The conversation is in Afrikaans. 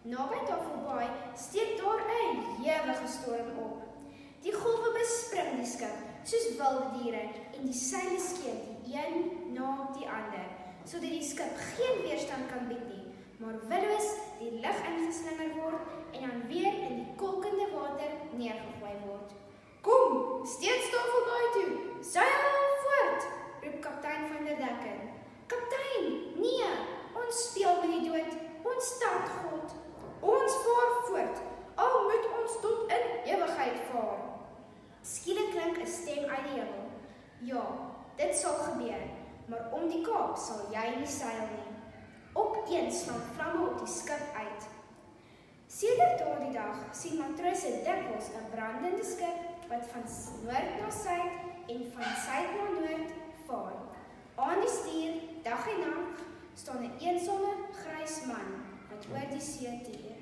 Naby Tafelbaai steek daar 'n ewige storm op. Die golwe bespring die skip soos wilde diere en die seile skeun die een na die ander, sodat die skip geen weerstand kan bied nie, maar willoos die lug ingeslinger word en dan weer in die kolkende water neergegooi word. "Kom, steeds Tafelbaai toe, seil voort," roep kaptein van der Decken. "Kaptein, nee, ons speel met die dood, ons start God. Ons vaar voort, al moet ons tot in ewigheid vaar." Skielik klink 'n stem uit die hemel. "Ja, dit sal gebeur, maar om die Kaap sal jy nie seil nie." Opeens slaan vlamme op die skip uit. Sedert daardie dag sien matrose dikwels 'n brandende skip wat van noord na suid en van suid na noord vaar. Aan die stuur, dag en nag, staan 'n eensame grys man wat oor die see tuur.